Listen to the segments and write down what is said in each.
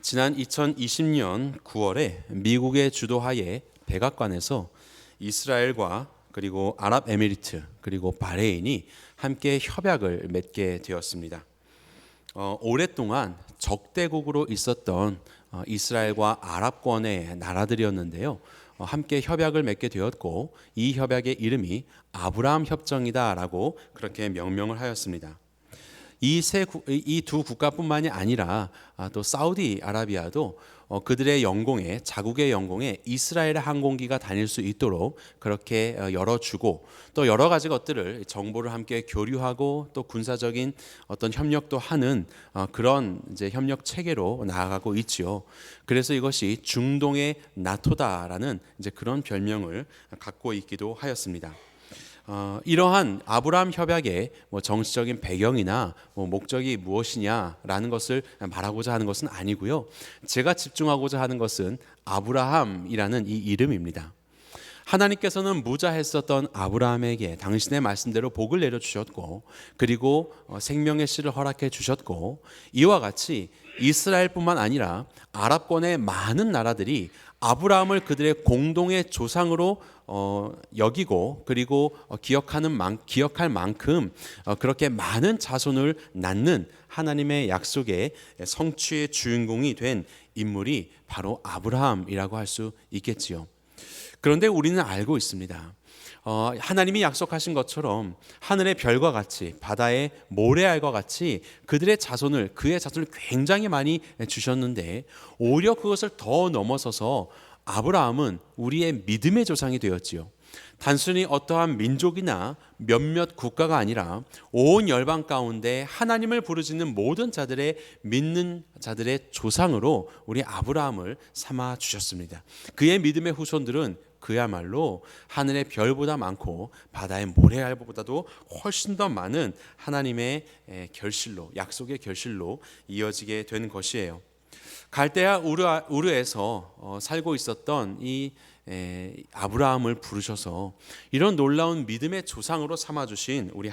지난 2020년 9월에 미국의 주도하에 백악관에서 이스라엘과 그리고 아랍에미리트 그리고 바레인이 함께 협약을 맺게 되었습니다. 오랫동안 적대국으로 있었던 이스라엘과 아랍권의 나라들이었는데요. 함께 협약을 맺게 되었고 이 협약의 이름이 아브라함 협정이다라고 그렇게 명명을 하였습니다. 이 두 국가뿐만이 아니라 또 사우디아라비아도 그들의 영공에 자국의 영공에 이스라엘의 항공기가 다닐 수 있도록 그렇게 열어주고 또 여러 가지 것들을 정보를 함께 교류하고 또 군사적인 어떤 협력도 하는 그런 이제 협력 체계로 나아가고 있지요. 그래서 이것이 중동의 나토다라는 이제 그런 별명을 갖고 있기도 하였습니다. 이러한 아브라함 협약의 정치적인 배경이나 목적이 무엇이냐라는 것을 말하고자 하는 것은 아니고요. 제가 집중하고자 하는 것은 아브라함이라는 이 이름입니다. 하나님께서는 무자했었던 아브라함에게 당신의 말씀대로 복을 내려주셨고 그리고 생명의 씨를 허락해 주셨고 이와 같이 이스라엘뿐만 아니라 아랍권의 많은 나라들이 아브라함을 그들의 공동의 조상으로 여기고 그리고 기억할 만큼 그렇게 많은 자손을 낳는 하나님의 약속의 성취의 주인공이 된 인물이 바로 아브라함이라고 할 수 있겠지요. 그런데 우리는 알고 있습니다. 하나님이 약속하신 것처럼 하늘의 별과 같이 바다의 모래알과 같이 그의 자손을 굉장히 많이 주셨는데 오히려 그것을 더 넘어서서 아브라함은 우리의 믿음의 조상이 되었지요. 단순히 어떠한 민족이나 몇몇 국가가 아니라 온 열방 가운데 하나님을 부르짖는 모든 자들의 믿는 자들의 조상으로 우리 아브라함을 삼아 주셨습니다. 그의 믿음의 후손들은 그야말로 하늘의 별보다 많고 바다의 모래알보다도 훨씬 더 많은 하나님의 결실로 약속의 결실로 이어지게 된 것이에요. 갈대아 우르에서 살고 있었던 이 아브라함을 부르셔서 이런 놀라운 믿음의 조상으로 삼아주신 우리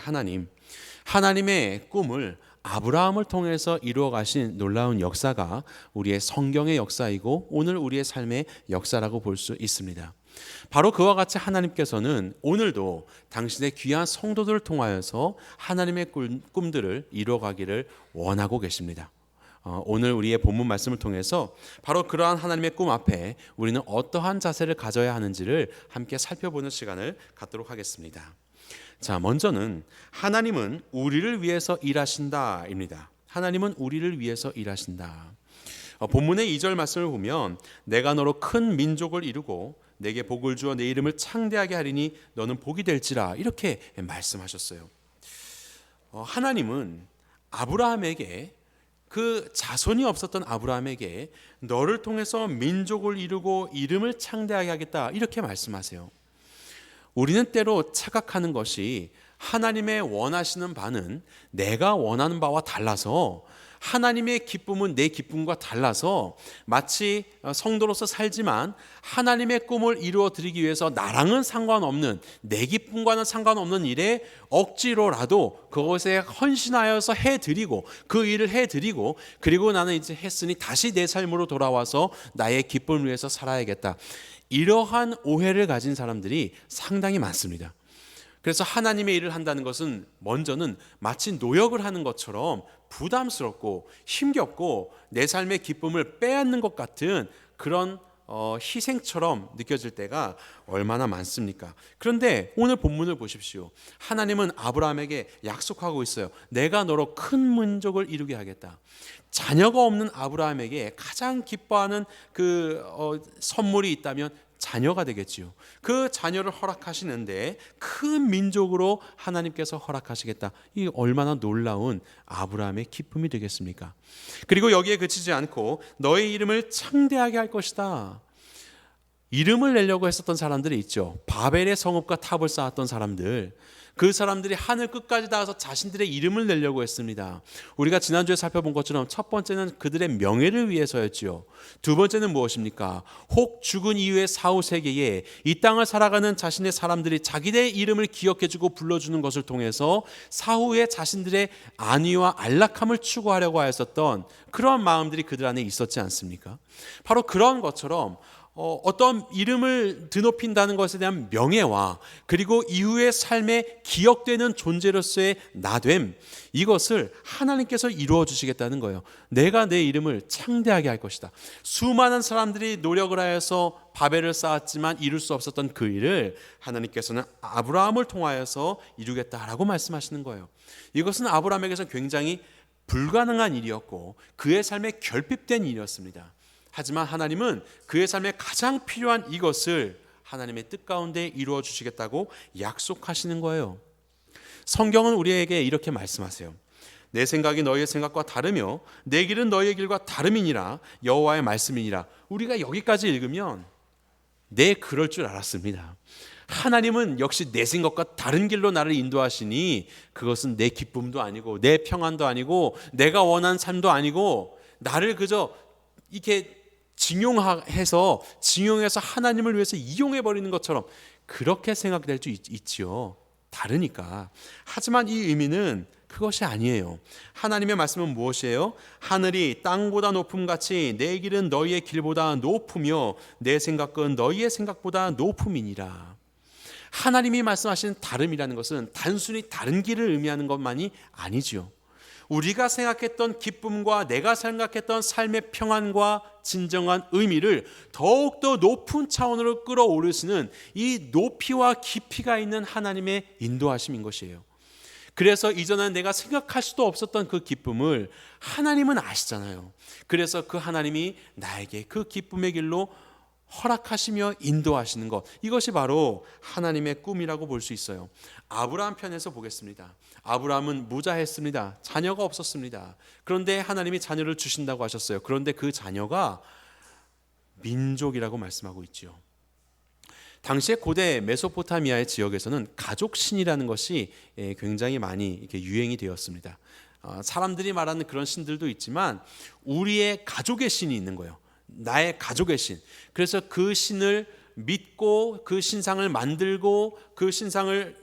하나님의 꿈을 아브라함을 통해서 이루어 가신 놀라운 역사가 우리의 성경의 역사이고 오늘 우리의 삶의 역사라고 볼 수 있습니다. 바로 그와 같이 하나님께서는 오늘도 당신의 귀한 성도들을 통하여서 하나님의 꿈들을 이루어가기를 원하고 계십니다. 오늘 우리의 본문 말씀을 통해서 바로 그러한 하나님의 꿈 앞에 우리는 어떠한 자세를 가져야 하는지를 함께 살펴보는 시간을 갖도록 하겠습니다. 자, 먼저는 하나님은 우리를 위해서 일하신다입니다. 하나님은 우리를 위해서 일하신다. 본문의 2절 말씀을 보면 내가 너로 큰 민족을 이루고 내게 복을 주어 내 이름을 창대하게 하리니 너는 복이 될지라 이렇게 말씀하셨어요. 하나님은 아브라함에게 그 자손이 없었던 아브라함에게 너를 통해서 민족을 이루고 이름을 창대하게 하겠다 이렇게 말씀하세요. 우리는 때로 착각하는 것이 하나님의 원하시는 바는 내가 원하는 바와 달라서 하나님의 기쁨은 내 기쁨과 달라서 마치 성도로서 살지만 하나님의 꿈을 이루어 드리기 위해서 나랑은 상관없는 내 기쁨과는 상관없는 일에 억지로라도 그것에 헌신하여서 해드리고 그 일을 해드리고 그리고 나는 이제 했으니 다시 내 삶으로 돌아와서 나의 기쁨을 위해서 살아야겠다. 이러한 오해를 가진 사람들이 상당히 많습니다. 그래서 하나님의 일을 한다는 것은 먼저는 마치 노역을 하는 것처럼 부담스럽고 힘겹고 내 삶의 기쁨을 빼앗는 것 같은 그런 희생처럼 느껴질 때가 얼마나 많습니까? 그런데 오늘 본문을 보십시오. 하나님은 아브라함에게 약속하고 있어요. 내가 너로 큰 민족을 이루게 하겠다. 자녀가 없는 아브라함에게 가장 기뻐하는 그 선물이 있다면 자녀가 되겠지요. 그 자녀를 허락하시는데 큰 민족으로 하나님께서 허락하시겠다. 이 얼마나 놀라운 아브라함의 기쁨이 되겠습니까? 그리고 여기에 그치지 않고 너의 이름을 창대하게 할 것이다. 이름을 내려고 했었던 사람들이 있죠. 바벨의 성읍과 탑을 쌓았던 사람들. 그 사람들이 하늘 끝까지 닿아서 자신들의 이름을 내려고 했습니다. 우리가 지난주에 살펴본 것처럼 첫 번째는 그들의 명예를 위해서였지요. 두 번째는 무엇입니까? 혹 죽은 이후의 사후 세계에 이 땅을 살아가는 자신의 사람들이 자기들의 이름을 기억해주고 불러주는 것을 통해서 사후에 자신들의 안위와 안락함을 추구하려고 하였었던 그런 마음들이 그들 안에 있었지 않습니까? 바로 그런 것처럼 어떤 이름을 드높인다는 것에 대한 명예와 그리고 이후의 삶에 기억되는 존재로서의 나됨, 이것을 하나님께서 이루어 주시겠다는 거예요. 내가 내 이름을 창대하게 할 것이다. 수많은 사람들이 노력을 하여서 바벨을 쌓았지만 이룰 수 없었던 그 일을 하나님께서는 아브라함을 통하여서 이루겠다라고 말씀하시는 거예요. 이것은 아브라함에게서 굉장히 불가능한 일이었고 그의 삶에 결핍된 일이었습니다. 하지만 하나님은 그의 삶에 가장 필요한 이것을 하나님의 뜻 가운데 이루어 주시겠다고 약속하시는 거예요. 성경은 우리에게 이렇게 말씀하세요. 내 생각이 너희의 생각과 다르며 내 길은 너희의 길과 다름이니라. 여호와의 말씀이니라. 우리가 여기까지 읽으면 네, 그럴 줄 알았습니다. 하나님은 역시 내 생각과 다른 길로 나를 인도하시니 그것은 내 기쁨도 아니고 내 평안도 아니고 내가 원하는 삶도 아니고 나를 그저 이렇게 징용해서 하나님을 위해서 이용해버리는 것처럼 그렇게 생각될 수 있지요. 다르니까. 하지만 이 의미는 그것이 아니에요. 하나님의 말씀은 무엇이에요? 하늘이 땅보다 높음같이 내 길은 너희의 길보다 높으며 내 생각은 너희의 생각보다 높음이니라. 하나님이 말씀하시는 다름이라는 것은 단순히 다른 길을 의미하는 것만이 아니지요. 우리가 생각했던 기쁨과 내가 생각했던 삶의 평안과 진정한 의미를 더욱더 높은 차원으로 끌어오르시는 이 높이와 깊이가 있는 하나님의 인도하심인 것이에요. 그래서 이전에 내가 생각할 수도 없었던 그 기쁨을 하나님은 아시잖아요. 그래서 그 하나님이 나에게 그 기쁨의 길로 허락하시며 인도하시는 것, 이것이 바로 하나님의 꿈이라고 볼 수 있어요. 아브라함 편에서 보겠습니다. 아브라함은 무자했습니다. 자녀가 없었습니다. 그런데 하나님이 자녀를 주신다고 하셨어요. 그런데 그 자녀가 민족이라고 말씀하고 있죠. 당시에 고대 메소포타미아의 지역에서는 가족신이라는 것이 굉장히 많이 이렇게 유행이 되었습니다. 사람들이 말하는 그런 신들도 있지만 우리의 가족의 신이 있는 거예요. 나의 가족의 신. 그래서 그 신을 믿고 그 신상을 만들고 그 신상을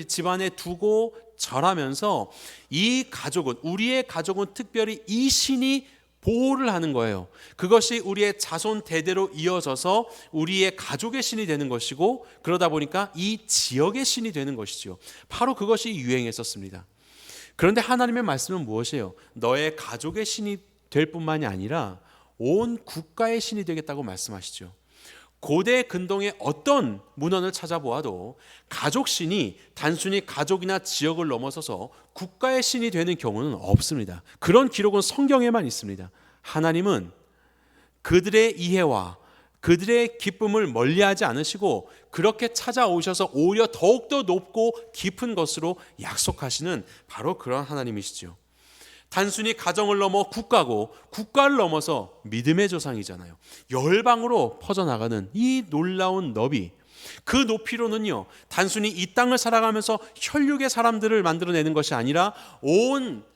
집안에 두고 절하면서 이 가족은, 우리의 가족은 특별히 이 신이 보호를 하는 거예요. 그것이 우리의 자손 대대로 이어져서 우리의 가족의 신이 되는 것이고, 그러다 보니까 이 지역의 신이 되는 것이죠. 바로 그것이 유행했었습니다. 그런데 하나님의 말씀은 무엇이에요? 너의 가족의 신이 될 뿐만이 아니라 온 국가의 신이 되겠다고 말씀하시죠. 고대 근동의 어떤 문헌을 찾아보아도 가족 신이 단순히 가족이나 지역을 넘어서서 국가의 신이 되는 경우는 없습니다. 그런 기록은 성경에만 있습니다. 하나님은 그들의 이해와 그들의 기쁨을 멀리하지 않으시고 그렇게 찾아오셔서 오히려 더욱더 높고 깊은 것으로 약속하시는 바로 그런 하나님이시죠. 단순히 가정을 넘어 국가고 국가를 넘어서 믿음의 조상이잖아요. 열방으로 퍼져나가는 이 놀라운 너비, 그 높이로는요, 단순히 이 땅을 살아가면서 혈육의 사람들을 만들어내는 것이 아니라 온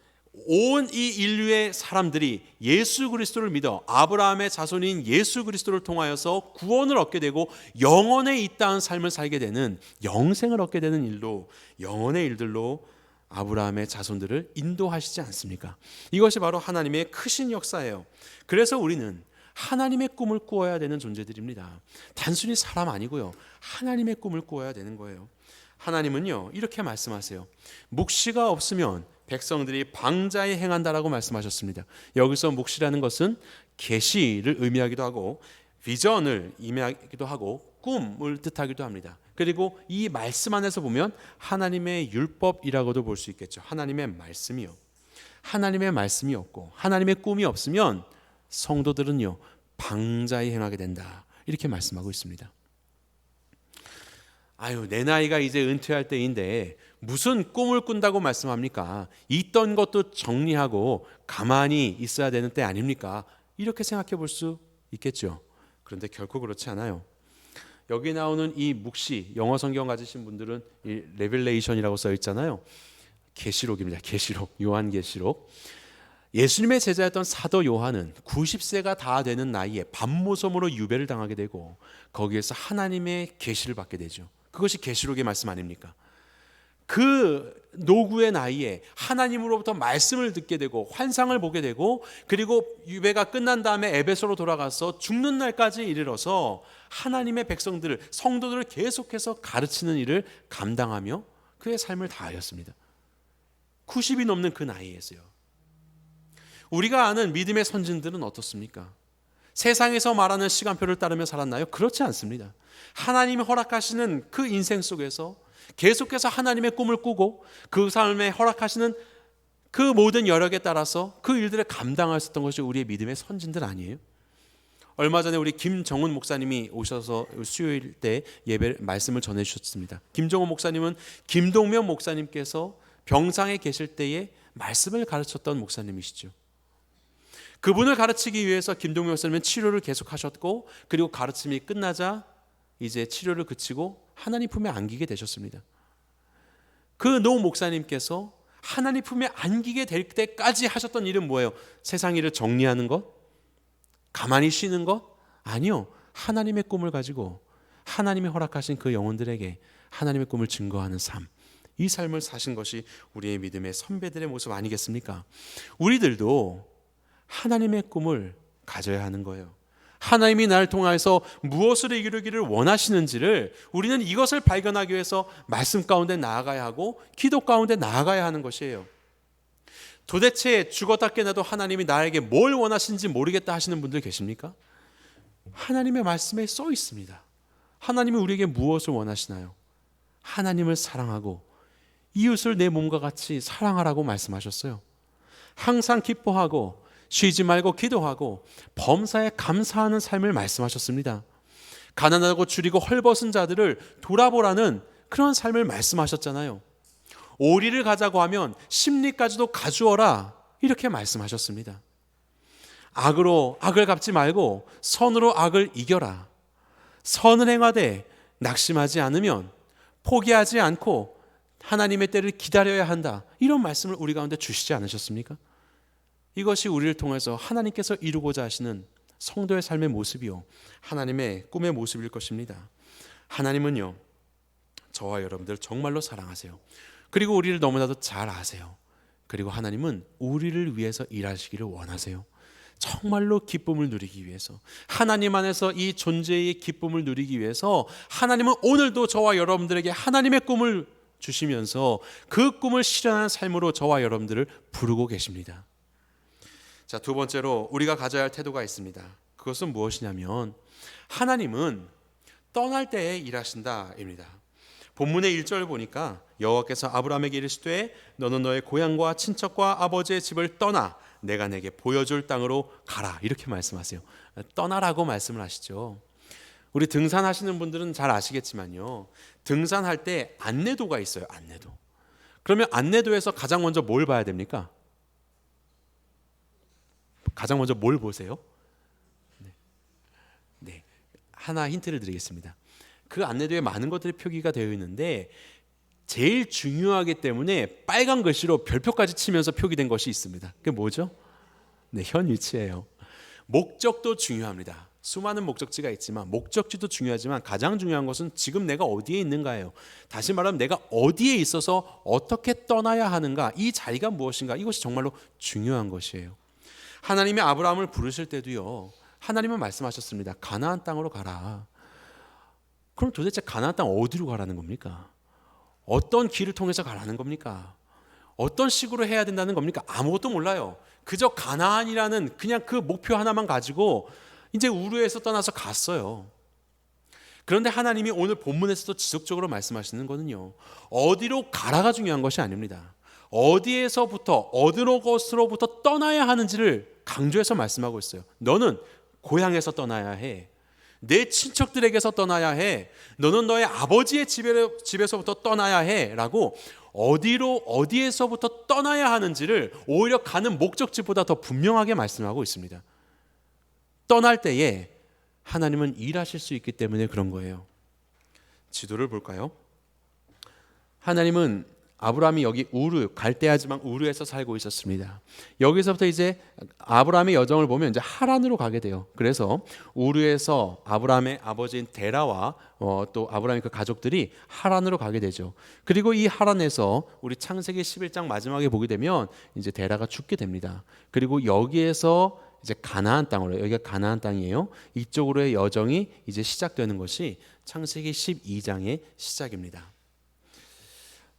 이 인류의 사람들이 예수 그리스도를 믿어 아브라함의 자손인 예수 그리스도를 통하여서 구원을 얻게 되고 영원에 있다는 삶을 살게 되는, 영생을 얻게 되는 일로, 영원의 일들로 아브라함의 자손들을 인도하시지 않습니까? 이것이 바로 하나님의 크신 역사예요. 그래서 우리는 하나님의 꿈을 꾸어야 되는 존재들입니다. 단순히 사람 아니고요, 하나님의 꿈을 꾸어야 되는 거예요. 하나님은요, 이렇게 말씀하세요. 묵시가 없으면 백성들이 방자에 행한다라고 말씀하셨습니다. 여기서 묵시라는 것은 계시를 의미하기도 하고 비전을 의미하기도 하고 꿈을 뜻하기도 합니다. 그리고 이 말씀 안에서 보면 하나님의 율법이라고도 볼 수 있겠죠. 하나님의 말씀이요. 하나님의 말씀이 없고 하나님의 꿈이 없으면 성도들은요, 방자에 행하게 된다, 이렇게 말씀하고 있습니다. 아유, 내 나이가 이제 은퇴할 때인데 무슨 꿈을 꾼다고 말씀합니까? 있던 것도 정리하고 가만히 있어야 되는 때 아닙니까? 이렇게 생각해 볼 수 있겠죠. 그런데 결코 그렇지 않아요. 여기 나오는 이 묵시, 영어 성경 가지신 분들은 이 레벨레이션이라고 써 있잖아요. 계시록입니다. 계시록, 요한계시록. 예수님의 제자였던 사도 요한은 90세가 다 되는 나이에 밤모섬으로 유배를 당하게 되고 거기에서 하나님의 계시를 받게 되죠. 그것이 계시록의 말씀 아닙니까? 그 노구의 나이에 하나님으로부터 말씀을 듣게 되고 환상을 보게 되고 그리고 유배가 끝난 다음에 에베소로 돌아가서 죽는 날까지 이르러서 하나님의 백성들을 성도들을 계속해서 가르치는 일을 감당하며 그의 삶을 다하였습니다. 90이 넘는 그 나이에서요. 우리가 아는 믿음의 선진들은 어떻습니까? 세상에서 말하는 시간표를 따르며 살았나요? 그렇지 않습니다. 하나님이 허락하시는 그 인생 속에서 계속해서 하나님의 꿈을 꾸고 그 삶에 허락하시는 그 모든 여력에 따라서 그 일들을 감당하셨던 것이 우리의 믿음의 선진들 아니에요? 얼마 전에 우리 김정훈 목사님이 오셔서 수요일 때 예배 말씀을 전해주셨습니다. 김정훈 목사님은 김동면 목사님께서 병상에 계실 때에 말씀을 가르쳤던 목사님이시죠. 그분을 가르치기 위해서 김동면 목사님은 치료를 계속하셨고 그리고 가르침이 끝나자 이제 치료를 그치고 하나님 품에 안기게 되셨습니다. 그 노 목사님께서 하나님 품에 안기게 될 때까지 하셨던 일은 뭐예요? 세상 일을 정리하는 것? 가만히 쉬는 것? 아니요. 하나님의 꿈을 가지고 하나님이 허락하신 그 영혼들에게 하나님의 꿈을 증거하는 삶. 이 삶을 사신 것이 우리의 믿음의 선배들의 모습 아니겠습니까? 우리들도 하나님의 꿈을 가져야 하는 거예요. 하나님이 나를 통해서 무엇을 이루기를 원하시는지를 우리는 이것을 발견하기 위해서 말씀 가운데 나아가야 하고 기도 가운데 나아가야 하는 것이에요. 도대체 죽었다 깨나도 하나님이 나에게 뭘 원하시는지 모르겠다 하시는 분들 계십니까? 하나님의 말씀에 써 있습니다. 하나님이 우리에게 무엇을 원하시나요? 하나님을 사랑하고 이웃을 내 몸과 같이 사랑하라고 말씀하셨어요. 항상 기뻐하고 쉬지 말고 기도하고 범사에 감사하는 삶을 말씀하셨습니다. 가난하고 줄이고 헐벗은 자들을 돌아보라는 그런 삶을 말씀하셨잖아요. 오리를 가자고 하면 심리까지도 가주어라 이렇게 말씀하셨습니다. 악으로 악을 갚지 말고 선으로 악을 이겨라. 선을 행하되 낙심하지 않으면 포기하지 않고 하나님의 때를 기다려야 한다. 이런 말씀을 우리 가운데 주시지 않으셨습니까? 이것이 우리를 통해서 하나님께서 이루고자 하시는 성도의 삶의 모습이요 하나님의 꿈의 모습일 것입니다. 하나님은요 저와 여러분들 정말로 사랑하세요. 그리고 우리를 너무나도 잘 아세요. 그리고 하나님은 우리를 위해서 일하시기를 원하세요. 정말로 기쁨을 누리기 위해서 하나님 안에서 이 존재의 기쁨을 누리기 위해서 하나님은 오늘도 저와 여러분들에게 하나님의 꿈을 주시면서 그 꿈을 실현하는 삶으로 저와 여러분들을 부르고 계십니다. 자, 두 번째로 우리가 가져야 할 태도가 있습니다. 그것은 무엇이냐면 하나님은 떠날 때에 일하신다입니다. 본문의 1절 보니까 여호와께서 아브라함에게 이르시되 너는 너의 고향과 친척과 아버지의 집을 떠나 내가 내게 보여줄 땅으로 가라 이렇게 말씀하세요. 떠나라고 말씀을 하시죠. 우리 등산하시는 분들은 잘 아시겠지만요. 등산할 때 안내도가 있어요. 안내도. 그러면 안내도에서 가장 먼저 뭘 봐야 됩니까? 가장 먼저 뭘 보세요? 네. 하나 힌트를 드리겠습니다. 그 안내도에 많은 것들이 표기가 되어 있는데 제일 중요하기 때문에 빨간 글씨로 별표까지 치면서 표기된 것이 있습니다. 그게 뭐죠? 네, 현 위치예요. 목적도 중요합니다. 수많은 목적지가 있지만 목적지도 중요하지만 가장 중요한 것은 지금 내가 어디에 있는가예요. 다시 말하면 내가 어디에 있어서 어떻게 떠나야 하는가, 이 자리가 무엇인가, 이것이 정말로 중요한 것이에요. 하나님이 아브라함을 부르실 때도요, 하나님은 말씀하셨습니다. 가나안 땅으로 가라. 그럼 도대체 가나안 땅 어디로 가라는 겁니까? 어떤 길을 통해서 가라는 겁니까? 어떤 식으로 해야 된다는 겁니까? 아무것도 몰라요. 그저 가나안이라는 그냥 그 목표 하나만 가지고 이제 우르에서 떠나서 갔어요. 그런데 하나님이 오늘 본문에서도 지속적으로 말씀하시는 거는요, 어디로 가라가 중요한 것이 아닙니다. 어디에서부터 어디로 것으로부터 떠나야 하는지를 강조해서 말씀하고 있어요. 너는 고향에서 떠나야 해. 내 친척들에게서 떠나야 해. 너는 너의 아버지의 집에서부터 떠나야 해. 라고 어디로 어디에서부터 떠나야 하는지를 오히려 가는 목적지보다 더 분명하게 말씀하고 있습니다. 떠날 때에 하나님은 일하실 수 있기 때문에 그런 거예요. 지도를 볼까요? 하나님은 아브라함이 여기 우르, 갈대아 지방 우르에서 살고 있었습니다. 여기서부터 이제 아브라함의 여정을 보면 이제 하란으로 가게 돼요. 그래서 우르에서 아브라함의 아버지인 데라와 또 아브라함의 그 가족들이 하란으로 가게 되죠. 그리고 이 하란에서 우리 창세기 11장 마지막에 보게 되면 이제 데라가 죽게 됩니다. 그리고 여기에서 이제 가나안 땅으로, 여기가 가나안 땅이에요. 이쪽으로의 여정이 이제 시작되는 것이 창세기 12장의 시작입니다.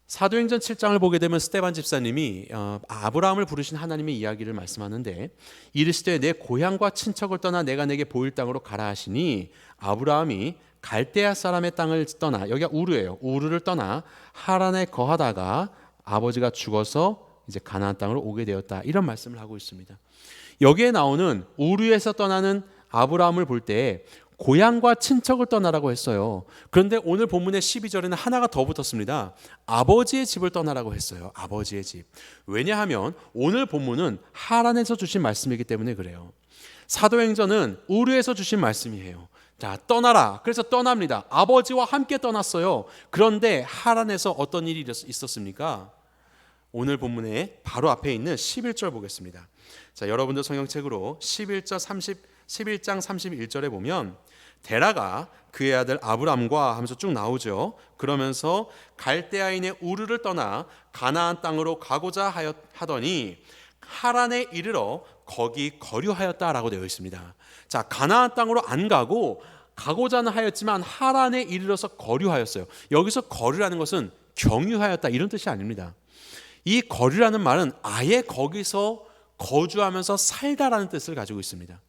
사도행전 7장을 보게 되면 스데반 집사님이 아브라함을 부르신 하나님의 이야기를 말씀하는데, 이르시되 내 고향과 친척을 떠나 내가 내게 보일 땅으로 가라 하시니 아브라함이 갈대아 사람의 땅을 떠나, 여기가 우르예요. 우르를 떠나 하란에 거하다가 아버지가 죽어서 이제 가나안 땅으로 오게 되었다, 이런 말씀을 하고 있습니다. 여기에 나오는 우르에서 떠나는 아브라함을 볼 때 고향과 친척을 떠나라고 했어요. 그런데 오늘 본문의 12절에는 하나가 더 붙었습니다. 아버지의 집을 떠나라고 했어요. 아버지의 집. 왜냐하면 오늘 본문은 하란에서 주신 말씀이기 때문에 그래요. 사도행전은 우르에서 주신 말씀이에요. 자, 떠나라. 그래서 떠납니다. 아버지와 함께 떠났어요. 그런데 하란에서 어떤 일이 있었습니까? 오늘 본문의 바로 앞에 있는 11절 보겠습니다. 자, 여러분들 성경책으로 11장 31절에 보면 데라가 그의 아들 아브람과 하면서 쭉 나오죠. 그러면서 갈대아인의 우르를 떠나 가나안 땅으로 가고자 하더니 하란에 이르러 거기 거류하였다라고 되어 있습니다. 자, 가나안 땅으로 안 가고자는 하였지만 하란에 이르러서 거류하였어요. 여기서 거류라는 것은 경유하였다, 이런 뜻이 아닙니다. 이 거류라는 말은 아예 거기서 거주하면서 살다라는 뜻을 가지고 있습니다.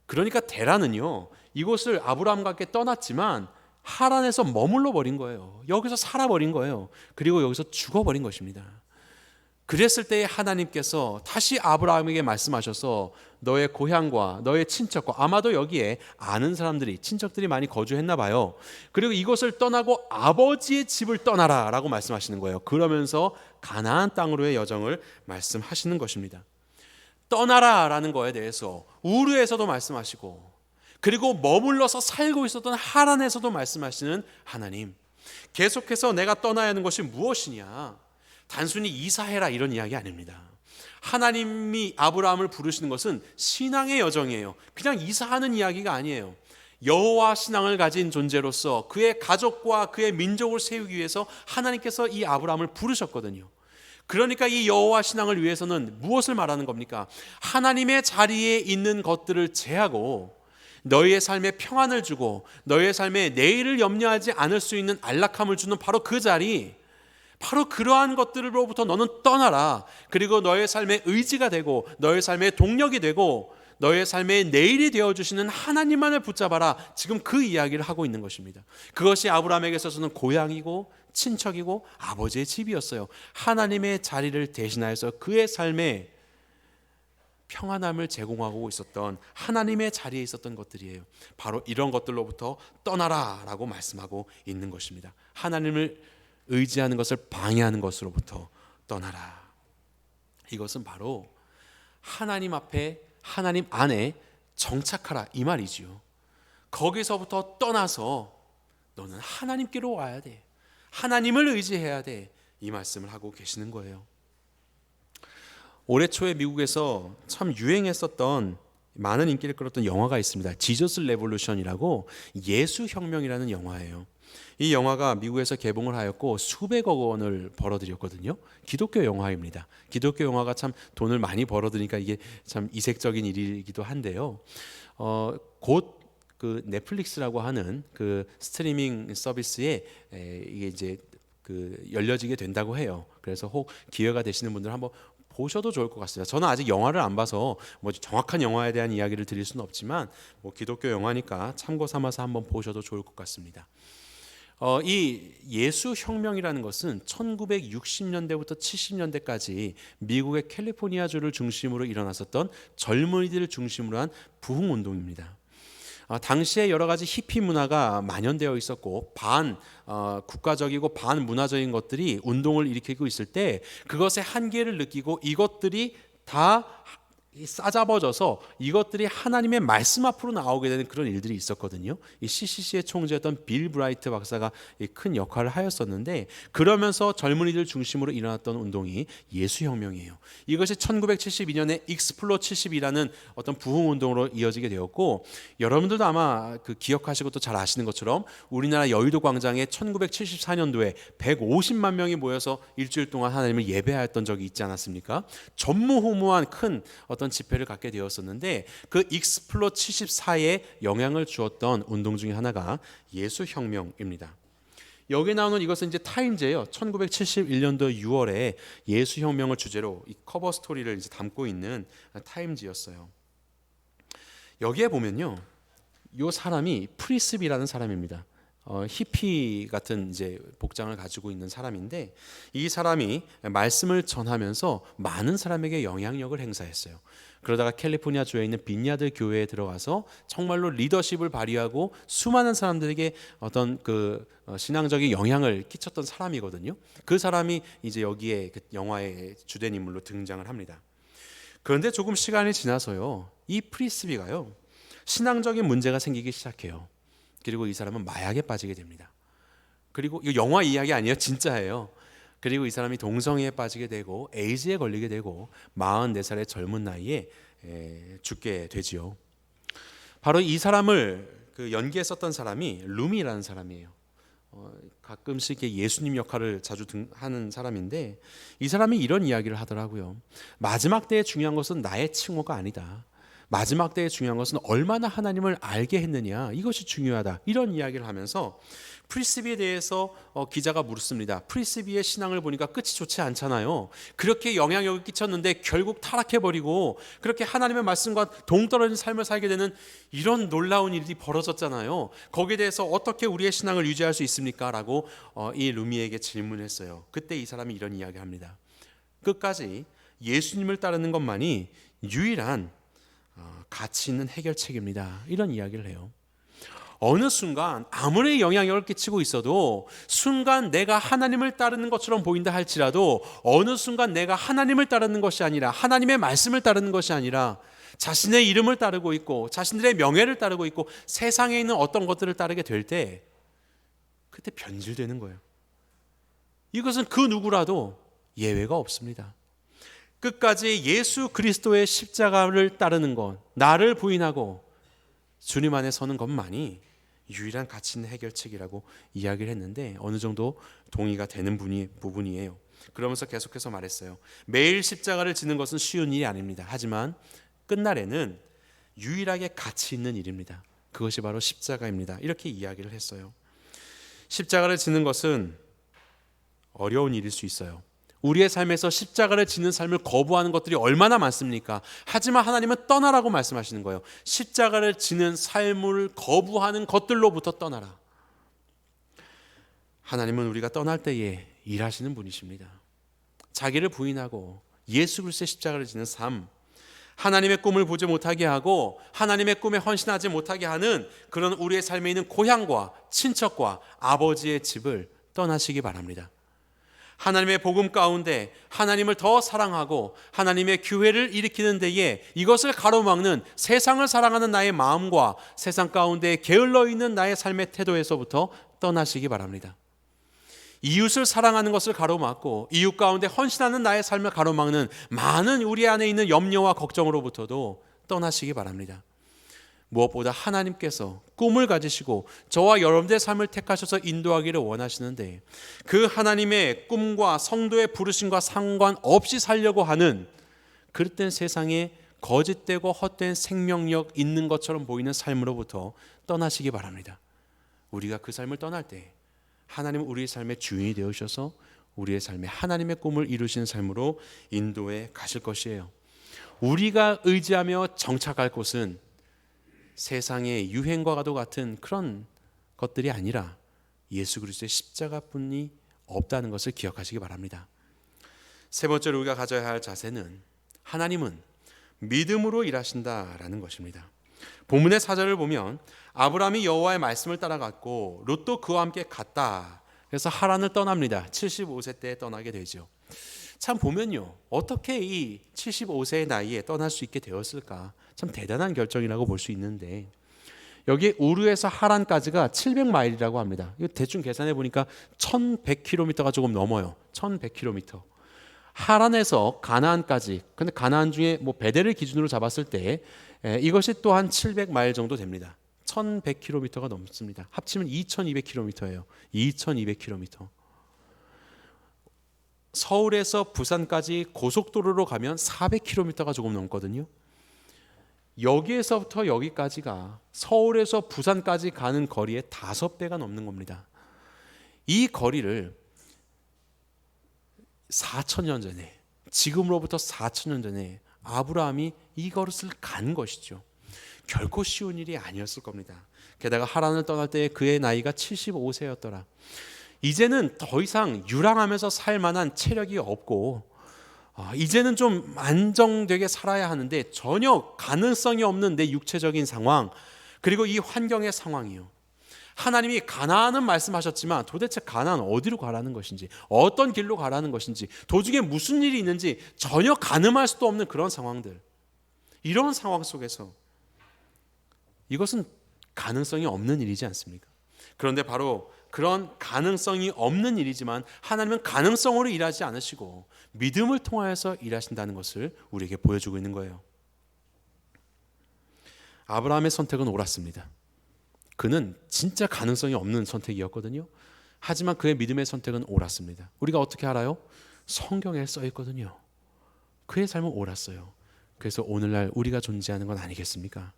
그러니까 데라는요, 이곳을 아브라함과 함께 떠났지만 하란에서 머물러 버린 거예요. 여기서 살아버린 거예요. 그리고 여기서 죽어버린 것입니다. 그랬을 때에 하나님께서 다시 아브라함에게 말씀하셔서 너의 고향과 너의 친척과, 아마도 여기에 아는 사람들이, 친척들이 많이 거주했나 봐요. 그리고 이곳을 떠나고 아버지의 집을 떠나라 라고 말씀하시는 거예요. 그러면서 가나안 땅으로의 여정을 말씀하시는 것입니다. 떠나라 라는 거에 대해서 우르에서도 말씀하시고, 그리고 머물러서 살고 있었던 하란에서도 말씀하시는 하나님, 계속해서 내가 떠나야 하는 것이 무엇이냐, 단순히 이사해라 이런 이야기 아닙니다. 하나님이 아브라함을 부르시는 것은 신앙의 여정이에요. 그냥 이사하는 이야기가 아니에요. 여호와 신앙을 가진 존재로서 그의 가족과 그의 민족을 세우기 위해서 하나님께서 이 아브라함을 부르셨거든요. 그러니까 이 여호와 신앙을 위해서는 무엇을 말하는 겁니까? 하나님의 자리에 있는 것들을 제하고 너희의 삶에 평안을 주고 너희의 삶에 내일을 염려하지 않을 수 있는 안락함을 주는 바로 그 자리, 바로 그러한 것들로부터 너는 떠나라. 그리고 너의 삶의 의지가 되고 너의 삶의 동력이 되고 너의 삶의 내일이 되어주시는 하나님만을 붙잡아라. 지금 그 이야기를 하고 있는 것입니다. 그것이 아브라함에게 있어서는 고향이고 친척이고 아버지의 집이었어요. 하나님의 자리를 대신하여서 그의 삶에 평안함을 제공하고 있었던 하나님의 자리에 있었던 것들이에요. 바로 이런 것들로부터 떠나라 라고 말씀하고 있는 것입니다. 하나님을 의지하는 것을 방해하는 것으로부터 떠나라. 이것은 바로 하나님 앞에, 하나님 안에 정착하라 이 말이지요. 거기서부터 떠나서 너는 하나님께로 와야 돼. 하나님을 의지해야 돼. 이 말씀을 하고 계시는 거예요. 올해 초에 미국에서 참 유행했었던, 많은 인기를 끌었던 영화가 있습니다. 지저스 레볼루션이라고, 예수혁명이라는 영화예요. 이 영화가 미국에서 개봉을 하였고 수백억 원을 벌어들였거든요. 기독교 영화입니다. 기독교 영화가 참 돈을 많이 벌어들이니까 이게 참 이색적인 일이기도 한데요. 곧 그 넷플릭스라고 하는 그 스트리밍 서비스에 이게 이제 그 열려지게 된다고 해요. 그래서 혹 기회가 되시는 분들 한번 보셔도 좋을 것 같습니다. 저는 아직 영화를 안 봐서 뭐 정확한 영화에 대한 이야기를 드릴 수는 없지만 뭐 기독교 영화니까 참고 삼아서 한번 보셔도 좋을 것 같습니다. 이 예수혁명이라는 것은 1960년대부터 70년대까지 미국의 캘리포니아주를 중심으로 일어났었던 젊은이들을 중심으로 한 부흥운동입니다. 당시에 여러 가지 히피 문화가 만연되어 있었고 반 국가적이고 반 문화적인 것들이 운동을 일으키고 있을 때 그것의 한계를 느끼고 이것들이 다 싸잡아져서 이것들이 하나님의 말씀 앞으로 나오게 되는 그런 일들이 있었거든요. 이 CCC의 총재였던 빌 브라이트 박사가 큰 역할을 하였었는데, 그러면서 젊은이들 중심으로 일어났던 운동이 예수혁명이에요. 이것이 1972년에 익스플로 72라는 어떤 부흥운동으로 이어지게 되었고, 여러분들도 아마 그 기억하시고 또 잘 아시는 것처럼 우리나라 여의도 광장에 1974년도에 150만 명이 모여서 일주일 동안 하나님을 예배하였던 적이 있지 않았습니까? 전무후무한 큰 어떤 집회를 갖게 되었었는데, 그 익스플로 74에 영향을 주었던 운동 중에 하나가 예수혁명입니다. 여기 나오는 이것은 이제 타임즈예요. 1971년도 6월에 예수혁명을 주제로 이 커버 스토리를 이제 담고 있는 타임즈였어요. 여기에 보면요, 이 사람이 프리스비라는 사람입니다. 히피 같은 이제 복장을 가지고 있는 사람인데, 이 사람이 말씀을 전하면서 많은 사람에게 영향력을 행사했어요. 그러다가 캘리포니아 주에 있는 빈야드 교회에 들어가서 정말로 리더십을 발휘하고 수많은 사람들에게 어떤 그 신앙적인 영향을 끼쳤던 사람이거든요. 그 사람이 이제 여기에 그 영화의 주된 인물로 등장을 합니다. 그런데 조금 시간이 지나서요, 이 프리스비가요, 신앙적인 문제가 생기기 시작해요. 그리고 이 사람은 마약에 빠지게 됩니다. 그리고 이거 영화 이야기 아니에요, 진짜예요. 그리고 이 사람이 동성애에 빠지게 되고 에이즈에 걸리게 되고 44살의 젊은 나이에 죽게 되지요. 바로 이 사람을 그 연기했었던 사람이 루미라는 사람이에요. 가끔씩 예수님 역할을 자주 하는 사람인데, 이 사람이 이런 이야기를 하더라고요. 마지막 때에 중요한 것은 나의 칭호가 아니다. 마지막 때에 중요한 것은 얼마나 하나님을 알게 했느냐, 이것이 중요하다. 이런 이야기를 하면서 프리스비에 대해서 기자가 물었습니다. 프리스비의 신앙을 보니까 끝이 좋지 않잖아요. 그렇게 영향력을 끼쳤는데 결국 타락해버리고 그렇게 하나님의 말씀과 동떨어진 삶을 살게 되는 이런 놀라운 일이 벌어졌잖아요. 거기에 대해서 어떻게 우리의 신앙을 유지할 수 있습니까? 라고 이 루미에게 질문했어요. 그때 이 사람이 이런 이야기를 합니다. 끝까지 예수님을 따르는 것만이 유일한 가치 있는 해결책입니다. 이런 이야기를 해요. 어느 순간 아무리 영향력을 끼치고 있어도 순간 내가 하나님을 따르는 것처럼 보인다 할지라도 어느 순간 내가 하나님을 따르는 것이 아니라 하나님의 말씀을 따르는 것이 아니라 자신의 이름을 따르고 있고 자신들의 명예를 따르고 있고 세상에 있는 어떤 것들을 따르게 될 때 그때 변질되는 거예요. 이것은 그 누구라도 예외가 없습니다. 끝까지 예수 그리스도의 십자가를 따르는 것, 나를 부인하고 주님 안에 서는 것만이 유일한 가치 있는 해결책이라고 이야기를 했는데 어느 정도 동의가 되는 부분이에요. 그러면서 계속해서 말했어요. 매일 십자가를 지는 것은 쉬운 일이 아닙니다. 하지만 끝날에는 유일하게 가치 있는 일입니다. 그것이 바로 십자가입니다. 이렇게 이야기를 했어요. 십자가를 지는 것은 어려운 일일 수 있어요. 우리의 삶에서 십자가를 지는 삶을 거부하는 것들이 얼마나 많습니까? 하지만 하나님은 떠나라고 말씀하시는 거예요. 십자가를 지는 삶을 거부하는 것들로부터 떠나라. 하나님은 우리가 떠날 때에 일하시는 분이십니다. 자기를 부인하고 예수 그리스도의 십자가를 지는 삶, 하나님의 꿈을 보지 못하게 하고 하나님의 꿈에 헌신하지 못하게 하는 그런 우리의 삶에 있는 고향과 친척과 아버지의 집을 떠나시기 바랍니다. 하나님의 복음 가운데 하나님을 더 사랑하고 하나님의 교회를 일으키는 데에 이것을 가로막는 세상을 사랑하는 나의 마음과 세상 가운데 게을러 있는 나의 삶의 태도에서부터 떠나시기 바랍니다. 이웃을 사랑하는 것을 가로막고 이웃 가운데 헌신하는 나의 삶을 가로막는 많은 우리 안에 있는 염려와 걱정으로부터도 떠나시기 바랍니다. 무엇보다 하나님께서 꿈을 가지시고 저와 여러분들의 삶을 택하셔서 인도하기를 원하시는데 그 하나님의 꿈과 성도의 부르심과 상관없이 살려고 하는 그릇된 세상에 거짓되고 헛된 생명력 있는 것처럼 보이는 삶으로부터 떠나시기 바랍니다. 우리가 그 삶을 떠날 때 하나님은 우리의 삶의 주인이 되어주셔서 우리의 삶에 하나님의 꿈을 이루시는 삶으로 인도해 가실 것이에요. 우리가 의지하며 정착할 곳은 세상의 유행과도 같은 그런 것들이 아니라 예수 그리스도의 십자가뿐이 없다는 것을 기억하시기 바랍니다. 세 번째로 우리가 가져야 할 자세는 하나님은 믿음으로 일하신다라는 것입니다. 본문의 4절을 보면 아브라함이 여호와의 말씀을 따라갔고 롯도 그와 함께 갔다. 그래서 하란을 떠납니다. 75세 때 떠나게 되죠. 참 보면요, 어떻게 이 75세의 나이에 떠날 수 있게 되었을까? 참 대단한 결정이라고 볼 수 있는데, 여기 우르에서 하란까지가 700마일이라고 합니다. 이거 대충 계산해 보니까 1100km가 조금 넘어요. 1100km. 하란에서 가나안까지, 근데 가나안 중에 뭐 베델을 기준으로 잡았을 때 이것이 또한 700마일 정도 됩니다. 1100km가 넘습니다. 합치면 2200km예요. 2200km. 서울에서 부산까지 고속도로로 가면 400km가 조금 넘거든요. 여기에서부터 여기까지가 서울에서 부산까지 가는 거리의 5배가 넘는 겁니다. 이 거리를 4,000년 전에, 지금으로부터 4,000년 전에 아브라함이 이것을 간 것이죠. 결코 쉬운 일이 아니었을 겁니다. 게다가 하란을 떠날 때 그의 나이가 75세였더라. 이제는 더 이상 유랑하면서 살 만한 체력이 없고, 이제는 좀 안정되게 살아야 하는데 전혀 가능성이 없는 내 육체적인 상황, 그리고 이 환경의 상황이요. 하나님이 가나안은 말씀하셨지만 도대체 가나안 어디로 가라는 것인지, 어떤 길로 가라는 것인지, 도중에 무슨 일이 있는지 전혀 가늠할 수도 없는 그런 상황들, 이런 상황 속에서 이것은 가능성이 없는 일이지 않습니까? 그런데 바로 그런 가능성이 없는 일이지만 하나님은 가능성으로 일하지 않으시고 믿음을 통하여서 일하신다는 것을 우리에게 보여주고 있는 거예요. 아브라함의 선택은 옳았습니다. 그는 진짜 가능성이 없는 선택이었거든요. 하지만 그의 믿음의 선택은 옳았습니다. 우리가 어떻게 알아요? 성경에 써 있거든요. 그의 삶은 옳았어요. 그래서 오늘날 우리가 존재하는 건 아니겠습니까?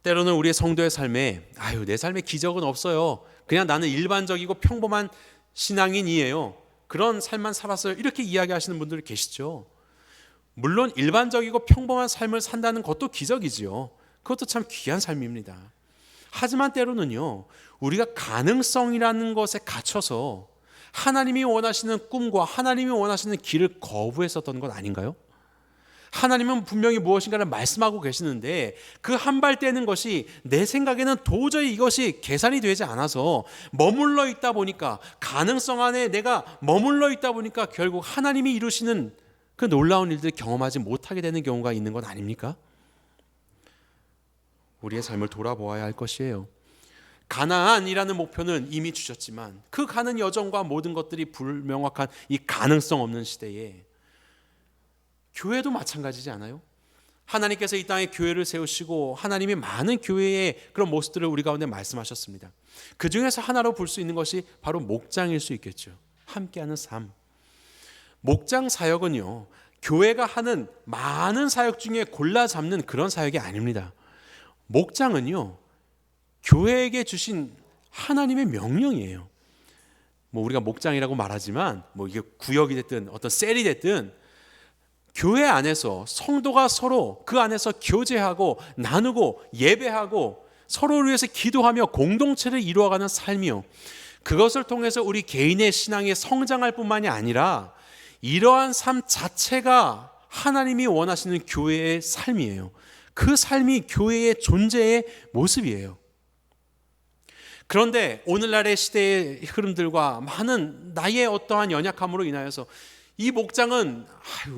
때로는 우리의 성도의 삶에 내 삶에 기적은 없어요. 그냥 나는 일반적이고 평범한 신앙인이에요. 그런 삶만 살았어요. 이렇게 이야기하시는 분들이 계시죠. 물론 일반적이고 평범한 삶을 산다는 것도 기적이지요. 그것도 참 귀한 삶입니다. 하지만 때로는요, 우리가 가능성이라는 것에 갇혀서 하나님이 원하시는 꿈과 하나님이 원하시는 길을 거부했었던 것 아닌가요? 하나님은 분명히 무엇인가를 말씀하고 계시는데 그 한 발 떼는 것이 내 생각에는 도저히 이것이 계산이 되지 않아서 머물러 있다 보니까, 가능성 안에 내가 머물러 있다 보니까 결국 하나님이 이루시는 그 놀라운 일들을 경험하지 못하게 되는 경우가 있는 것 아닙니까? 우리의 삶을 돌아보아야 할 것이에요. 가나안이라는 목표는 이미 주셨지만 그 가는 여정과 모든 것들이 불명확한 이 가능성 없는 시대에 교회도 마찬가지지 않아요? 하나님께서 이 땅에 교회를 세우시고 하나님이 많은 교회의 그런 모습들을 우리 가운데 말씀하셨습니다. 그 중에서 하나로 볼 수 있는 것이 바로 목장일 수 있겠죠. 함께하는 삶. 목장 사역은요, 교회가 하는 많은 사역 중에 골라 잡는 그런 사역이 아닙니다. 목장은요, 교회에게 주신 하나님의 명령이에요. 우리가 목장이라고 말하지만 이게 구역이 됐든 어떤 셀이 됐든 교회 안에서 성도가 서로 그 안에서 교제하고 나누고 예배하고 서로를 위해서 기도하며 공동체를 이루어가는 삶이요, 그것을 통해서 우리 개인의 신앙이 성장할 뿐만이 아니라 이러한 삶 자체가 하나님이 원하시는 교회의 삶이에요. 그 삶이 교회의 존재의 모습이에요. 그런데 오늘날의 시대의 흐름들과 많은 나의 어떠한 연약함으로 인하여서 이 목장은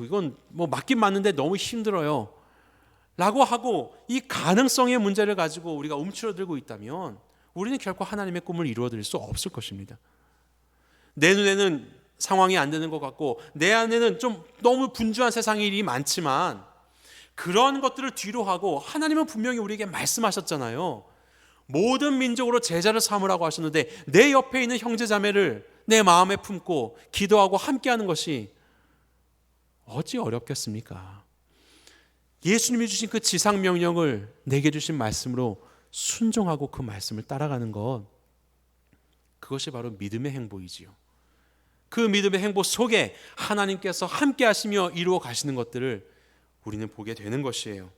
이건 맞긴 맞는데 너무 힘들어요 라고 하고 이 가능성의 문제를 가지고 우리가 움츠러들고 있다면 우리는 결코 하나님의 꿈을 이루어드릴 수 없을 것입니다. 내 눈에는 상황이 안 되는 것 같고 내 안에는 좀 너무 분주한 세상의 일이 많지만 그런 것들을 뒤로 하고 하나님은 분명히 우리에게 말씀하셨잖아요. 모든 민족으로 제자를 삼으라고 하셨는데 내 옆에 있는 형제자매를 내 마음에 품고 기도하고 함께하는 것이 어찌 어렵겠습니까? 예수님이 주신 그 지상명령을 내게 주신 말씀으로 순종하고 그 말씀을 따라가는 것, 그것이 바로 믿음의 행보이지요. 그 믿음의 행보 속에 하나님께서 함께 하시며 이루어 가시는 것들을 우리는 보게 되는 것이에요.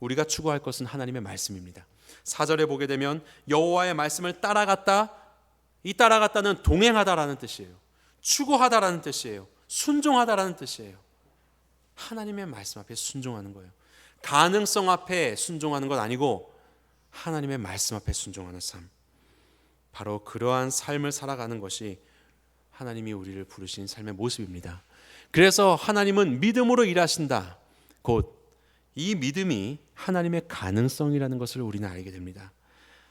우리가 추구할 것은 하나님의 말씀입니다. 4절에 보게 되면 여호와의 말씀을 따라갔다, 이 따라갔다는 동행하다라는 뜻이에요. 추구하다라는 뜻이에요. 순종하다라는 뜻이에요. 하나님의 말씀 앞에 순종하는 거예요. 가능성 앞에 순종하는 것 아니고 하나님의 말씀 앞에 순종하는 삶, 바로 그러한 삶을 살아가는 것이 하나님이 우리를 부르신 삶의 모습입니다. 그래서 하나님은 믿음으로 일하신다. 곧 이 믿음이 하나님의 가능성이라는 것을 우리는 알게 됩니다.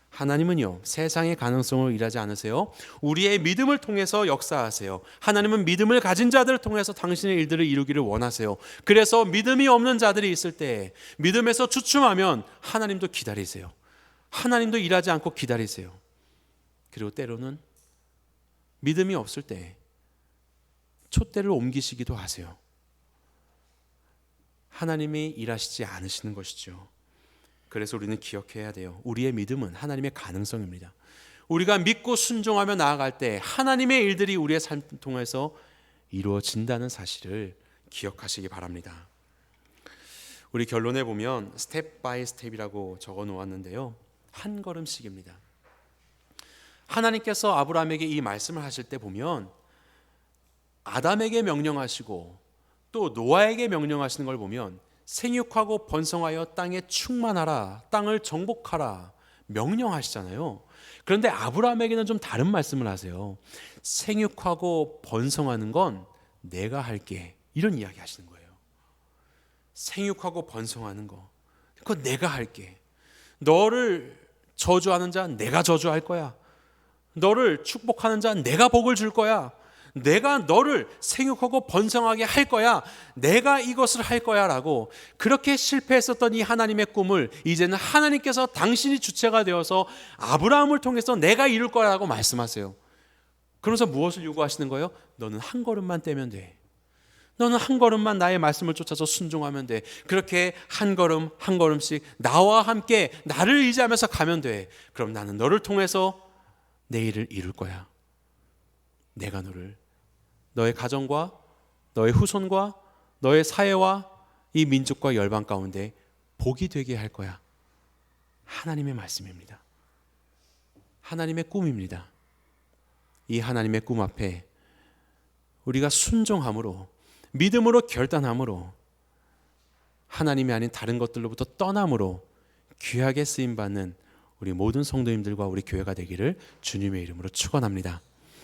하나님은요, 세상의 가능성을 일하지 않으세요. 우리의 믿음을 통해서 역사하세요. 하나님은 믿음을 가진 자들을 통해서 당신의 일들을 이루기를 원하세요. 그래서 믿음이 없는 자들이 있을 때 믿음에서 주춤하면 하나님도 기다리세요. 하나님도 일하지 않고 기다리세요. 그리고 때로는 믿음이 없을 때 촛대를 옮기시기도 하세요. 하나님이 일하시지 않으시는 것이죠. 그래서 우리는 기억해야 돼요. 우리의 믿음은 하나님의 가능성입니다. 우리가 믿고 순종하며 나아갈 때 하나님의 일들이 우리의 삶을 통해서 이루어진다는 사실을 기억하시기 바랍니다. 우리 결론에 보면 스텝 바이 스텝이라고 적어 놓았는데요, 한 걸음씩입니다. 하나님께서 아브라함에게 이 말씀을 하실 때 보면 아담에게 명령하시고 또 노아에게 명령하시는 걸 보면 생육하고 번성하여 땅에 충만하라, 땅을 정복하라 명령하시잖아요. 그런데 아브라함에게는 좀 다른 말씀을 하세요. 생육하고 번성하는 건 내가 할게, 이런 이야기 하시는 거예요. 생육하고 번성하는 거, 그건 내가 할게. 너를 저주하는 자 내가 저주할 거야. 너를 축복하는 자 내가 복을 줄 거야. 내가 너를 생육하고 번성하게 할 거야. 내가 이것을 할 거야 라고, 그렇게 실패했었던 이 하나님의 꿈을 이제는 하나님께서 당신이 주체가 되어서 아브라함을 통해서 내가 이룰 거라고 말씀하세요. 그러면서 무엇을 요구하시는 거예요? 너는 한 걸음만 떼면 돼. 너는 한 걸음만 나의 말씀을 쫓아서 순종하면 돼. 그렇게 한 걸음 한 걸음씩 나와 함께 나를 의지하면서 가면 돼. 그럼 나는 너를 통해서 내 일을 이룰 거야. 내가 너의 가정과 너의 후손과 너의 사회와 이 민족과 열방 가운데 복이 되게 할 거야. 하나님의 말씀입니다. 하나님의 꿈입니다. 이 하나님의 꿈 앞에 우리가 순종함으로, 믿음으로 결단함으로, 하나님이 아닌 다른 것들로부터 떠남으로 귀하게 쓰임받는 우리 모든 성도님들과 우리 교회가 되기를 주님의 이름으로 축원합니다.